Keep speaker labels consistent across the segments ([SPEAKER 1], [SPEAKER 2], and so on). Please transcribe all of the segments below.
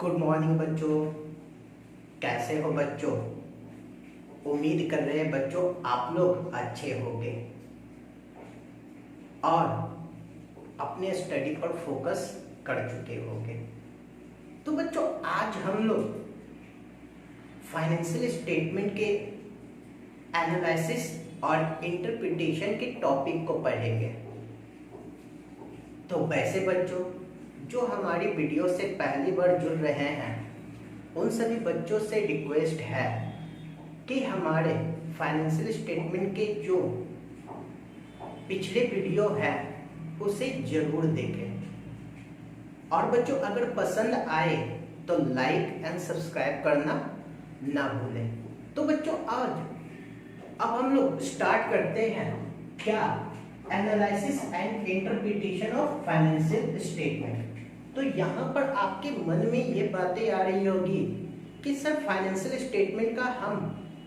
[SPEAKER 1] Good morning बच्चों। कैसे हो बच्चों? उम्मीद कर रहे हैं बच्चों आप लोग अच्छे होंगे और अपने स्टडी पर फोकस कर चुके होंगे। तो बच्चों आज हम लोग फाइनेंशियल स्टेटमेंट के एनालिसिस और इंटरप्रिटेशन के टॉपिक को पढ़ेंगे। तो वैसे बच्चों जो हमारी वीडियो से पहली बार जुड़ रहे हैं उन सभी बच्चों से रिक्वेस्ट है कि हमारे फाइनेंशियल स्टेटमेंट के जो पिछले वीडियो है उसे जरूर देखें और बच्चों अगर पसंद आए तो लाइक एंड सब्सक्राइब करना ना भूलें। तो बच्चों आज अब हम लोग स्टार्ट करते हैं क्या analysis and interpretation of financial statement. तो यहाँ पर आपके मन में ये बातें आ रही होगी कि सर फाइनेंशियल स्टेटमेंट का हम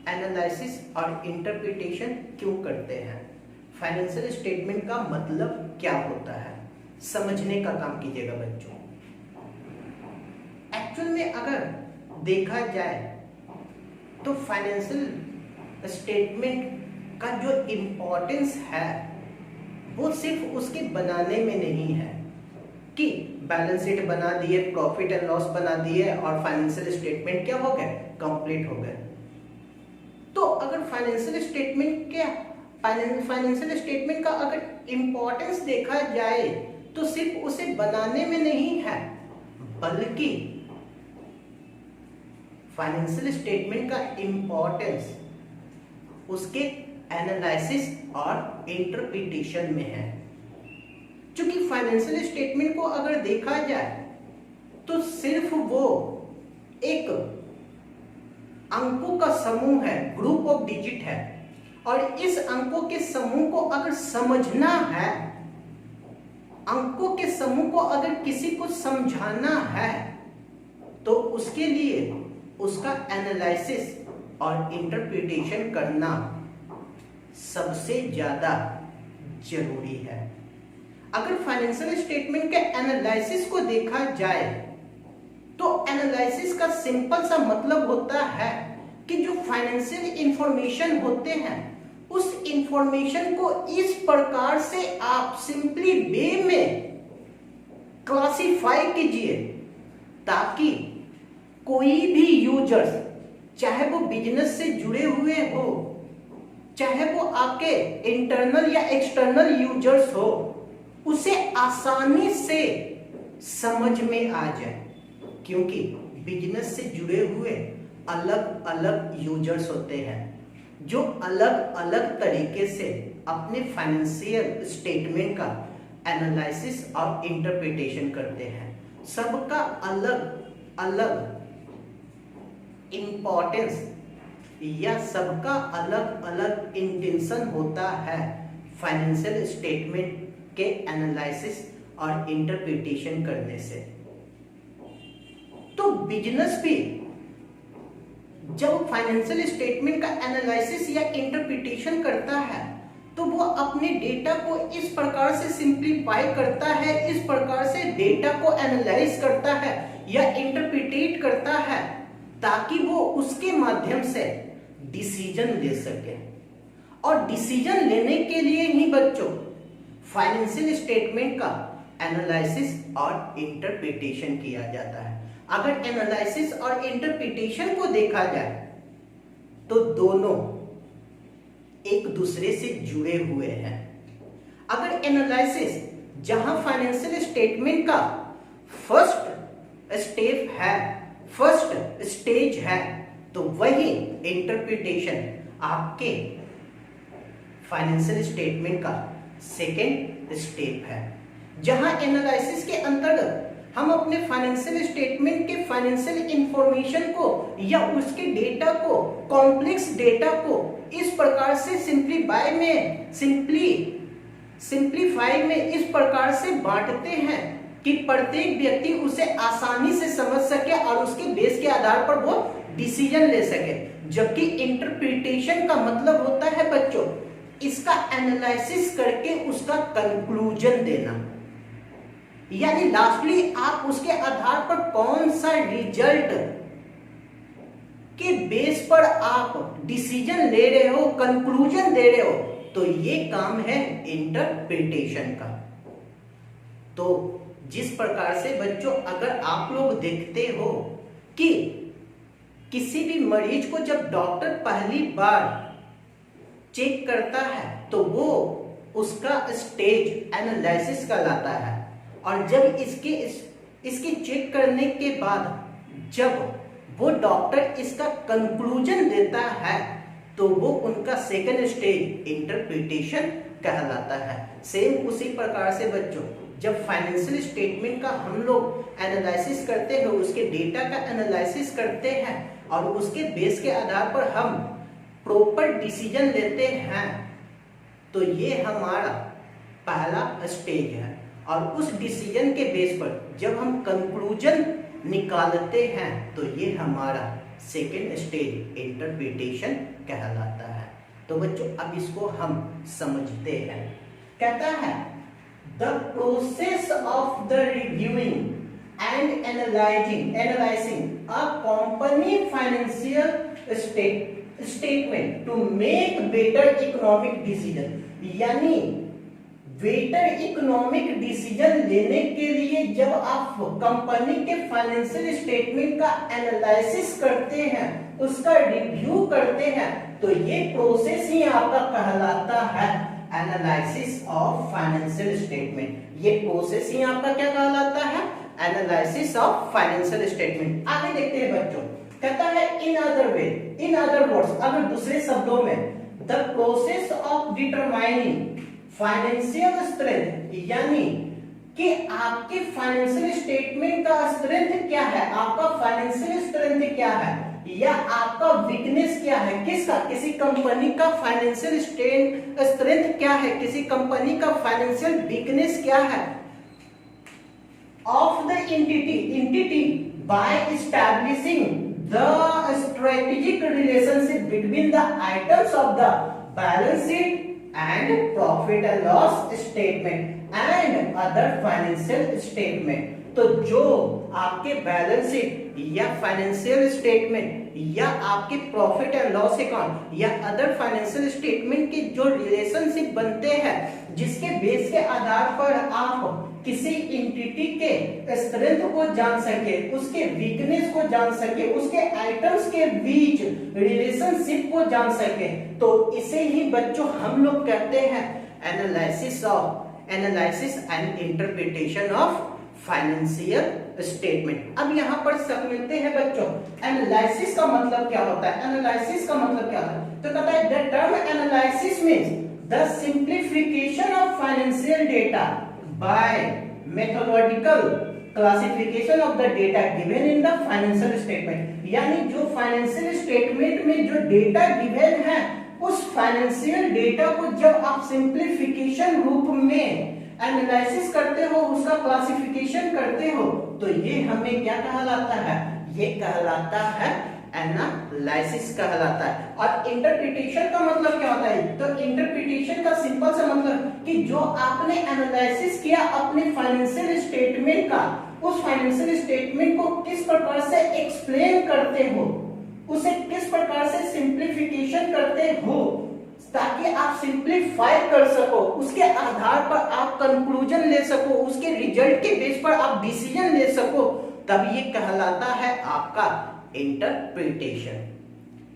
[SPEAKER 1] एनालिसिस और इंटरप्रिटेशन क्यों करते हैं, फाइनेंशियल स्टेटमेंट का मतलब क्या होता है, समझने का काम कीजिएगा बच्चों। एक्चुअल में अगर देखा जाए तो फाइनेंशियल स्टेटमेंट का जो इम्पोर्टेंस है वो सिर्फ उसके बनाने में नहीं है कि बैलेंस शीट बना दिए, प्रॉफिट एंड लॉस बना दिए और फाइनेंशियल स्टेटमेंट क्या हो गए, कंप्लीट हो गए। तो अगर फाइनेंशियल स्टेटमेंट का अगर इंपॉर्टेंस देखा जाए तो सिर्फ उसे बनाने में नहीं है बल्कि फाइनेंशियल स्टेटमेंट का इंपॉर्टेंस उसके एनालिसिस और इंटरप्रिटेशन में है। क्योंकि फाइनेंशियल स्टेटमेंट को अगर देखा जाए तो सिर्फ वो एक अंकों का समूह है, ग्रुप ऑफ डिजिट है और इस अंकों के समूह को अगर समझना है, अंकों के समूह को अगर किसी को समझाना है तो उसके लिए उसका एनालिसिस और इंटरप्रिटेशन करना सबसे ज्यादा जरूरी है। अगर फाइनेंशियल स्टेटमेंट के एनालिसिस को देखा जाए तो एनालिसिस का सिंपल सा मतलब होता है कि जो फाइनेंशियल इंफॉर्मेशन होते हैं उस इंफॉर्मेशन को इस प्रकार से आप सिंपली वे में क्लासिफाई कीजिए ताकि कोई भी यूजर्स, चाहे वो बिजनेस से जुड़े हुए हो, चाहे वो आपके इंटरनल या एक्सटर्नल यूजर्स हो, उसे आसानी से समझ में आ जाए। क्योंकि बिजनेस से जुड़े हुए अलग अलग यूजर्स होते हैं जो अलग अलग तरीके से अपने फाइनेंशियल स्टेटमेंट का एनालिसिस और इंटरप्रिटेशन करते हैं। सबका अलग अलग इंपॉर्टेंस या सबका अलग अलग इंटेंशन होता है फाइनेंशियल स्टेटमेंट के एनालिसिस और इंटरप्रिटेशन करने से। तो बिजनेस भी जब फाइनेंशियल स्टेटमेंट का एनालिसिस या इंटरप्रिटेशन करता है तो वो अपने डेटा को इस प्रकार से सिंप्लीफाई करता है, इस प्रकार से डेटा को एनालाइज करता है या इंटरप्रिटेट करता है ताकि वो उसके माध्यम से डिसीजन ले सके। और डिसीजन लेने के लिए ही बच्चों फाइनेंशियल स्टेटमेंट का एनालिसिस और इंटरप्रिटेशन किया जाता है। अगर एनालिसिस और इंटरप्रिटेशन को देखा जाए तो दोनों एक दूसरे से जुड़े हुए हैं। अगर एनालिसिस जहां फाइनेंशियल स्टेटमेंट का फर्स्ट स्टेप है, फर्स्ट स्टेज है, तो वही इंटरप्रिटेशन आपके फाइनेंशियल स्टेटमेंट का सेकेंड स्टेप है। जहां एनालिसिस के अंतर्गत हम अपने फाइनेंशियल स्टेटमेंट के फाइनेंशियल इंफॉर्मेशन को या उसके डेटा को, कॉम्प्लेक्स डेटा को इस प्रकार से सिंप्लीफाई में इस प्रकार से बांटते हैं कि प्रत्येक व्यक्ति उसे आसानी से समझ सके और उसके बेस के आधार पर वो डिसीजन ले सके। जबकि इंटरप्रिटेशन का मतलब होता है बच्चों इसका एनालिसिस करके उसका कंक्लूजन देना, यानी लास्टली आप उसके आधार पर कौन सा रिजल्ट के बेस पर आप डिसीजन ले रहे हो, कंक्लूजन दे रहे हो, तो ये काम है इंटरप्रिटेशन का। तो जिस प्रकार से बच्चों अगर आप लोग देखते हो कि किसी भी मरीज को जब डॉक्टर पहली बार चेक करता है तो वो उसका स्टेज एनालिसिस कहलाता है, और जब इसके चेक करने के बाद जब वो डॉक्टर इसका कंक्लूजन देता है तो वो उनका सेकंड स्टेज इंटरप्रिटेशन कहलाता है। सेम उसी प्रकार से बच्चों जब फाइनेंशियल स्टेटमेंट का हम लोग एनालिसिस करते हैं, उसके डेटा का एनालिसिस करते हैं और उसके बेस के आधार पर हम प्रॉपर डिसीजन लेते हैं, तो ये हमारा पहला स्टेज है। और उस डिसीजन के बेस पर जब हम कंक्लूजन निकालते हैं तो ये हमारा सेकेंड स्टेज इंटरप्रिटेशन कहलाता है। तो बच्चों अब इसको हम समझते हैं। कहता है the process of the reviewing and analysing a company financial statement to make better economic decision, यानी बेटर इकोनॉमिक डिसीजन लेने के लिए जब आप कंपनी के फाइनेंशियल स्टेटमेंट का एनालिसिस करते हैं, उसका रिव्यू करते हैं, तो ये प्रोसेस ही आपका कहलाता है एनालिसिस ऑफ फाइनेंशियल स्टेटमेंट। ये प्रोसेस ही आपका क्या कहलाता है? Analysis of financial statement. आगे देखते हैं बच्चों, कहता है इन अदर वर्ड्स, अगर दूसरे शब्दों में, the process of determining financial strength, यानी कि आपके फाइनेंशियल स्टेटमेंट का स्ट्रेंथ क्या है, आपका फाइनेंशियल स्ट्रेंथ क्या है या आपका वीकनेस क्या है, किसका, किसी कंपनी का फाइनेंशियल स्ट्रेंथ क्या है, किसी कंपनी का फाइनेंशियल वीकनेस क्या है, of the entity by establishing the strategic relationship between the items of the balance sheet and profit and loss statement and other financial statement। तो जो आपके बैलेंस शीट या फाइनेंशियल स्टेटमेंट या आपके profit and loss account या other financial statement के जो relationship बनते हैं, जिसके बेस के आधार पर आप किसी एंटिटी के स्ट्रेंथ को जान सके, उसके वीकनेस को जान सके, उसके आइटम्स के बीच रिलेशनशिप को जान सके, तो इसे ही बच्चों हम लोग कहते हैं analysis and interpretation of financial statement. अब यहाँ पर सब मिलते हैं बच्चों, एनालिसिस का मतलब क्या होता है? एनालिसिस का मतलब क्या होता है? तो कहता है the term analysis means the simplification of financial data bye methodological classification of the data given in the financial statement, यानी जो फाइनेंशियल स्टेटमेंट में जो डेटा गिवन है, उस फाइनेंशियल डेटा को जब आप सिंप्लीफिकेशन रूप में एनालिसिस करते हो, उसका क्लासिफिकेशन करते हो, तो ये हमें क्या कहलाता है? ये कहलाता है एनालिसिस कहलाता है। और इंटरप्रिटेशन का मतलब क्या होता है? तो इंटरप्रिटेशन का सिंपल सा मतलब कि जो आपने एनालिसिस किया अपने फाइनेंशियल स्टेटमेंट का, उस फाइनेंशियल स्टेटमेंट को किस प्रकार से एक्सप्लेन करते हो, उसे किस प्रकार से सिंप्लीफिकेशन करते हो, ताकि आप सिंप्लीफाई कर सको, उसके आधार पर आप कंक्लूजन ले सको, उसके रिजल्ट के बेस पर आप डिसीजन ले सको, तब ये कहलाता है आपका इंटरप्रिटेशन।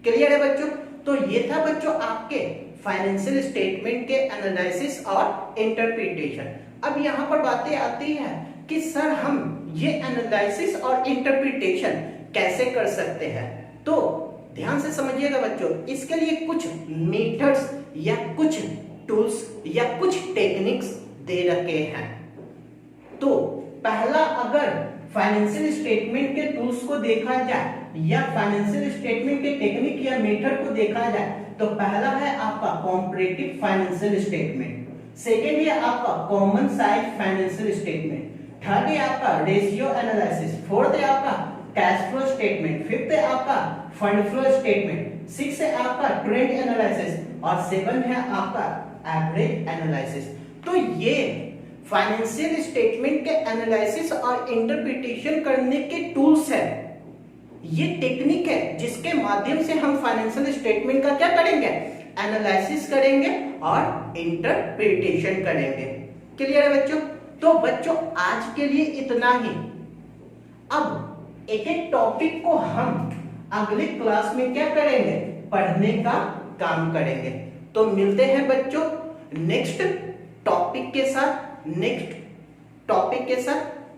[SPEAKER 1] क्लियर है बच्चों? तो ये था बच्चों आपके फाइनेंशियल स्टेटमेंट के एनालिसिस और इंटरप्रिटेशन। अब यहाँ पर बातें आती है कि सर हम ये एनालिसिस और इंटरप्रिटेशन कैसे कर सकते हैं? तो ध्यान से समझिएगा बच्चों, इसके लिए कुछ मेथड्स या कुछ टूल्स या कुछ टेक्निक्स दे रखे हैं। तो पहला, अगर फाइनेंशियल स्टेटमेंट के टूल्स को देखा जाए या फाइनेंशियल स्टेटमेंट के टेक्निक या मेथड को देखा जाए, तो पहला है आपका कॉम्परेटिव फाइनेंशियल स्टेटमेंट, सेकेंड है आपका common size financial statement, third है आपका रेशियो एनालिसिस, फोर्थ है आपका कैश फ्लो स्टेटमेंट, फिफ्थ है आपका फंड फ्लो स्टेटमेंट, सिक्स है आपका ट्रेंड एनालिसिस और सेवन है आपका एवरेज एनालिसिस। तो ये फाइनेंशियल स्टेटमेंट के एनालिसिस और इंटरप्रिटेशन करने के टूल्स है। ये टेक्निक है जिसके माध्यम से हम फाइनेंशियल स्टेटमेंट का क्या करेंगे, एनालिसिस करेंगे और इंटरप्रिटेशन करेंगे। क्लियर है बच्चों? तो बच्चों आज के लिए इतना ही। अब एक एक टॉपिक को हम अगले क्लास में क्या करेंगे, पढ़ने का काम करेंगे। तो मिलते हैं बच्चों नेक्स्ट टॉपिक के साथ,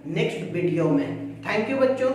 [SPEAKER 1] नेक्स्ट वीडियो में। थैंक यू बच्चों।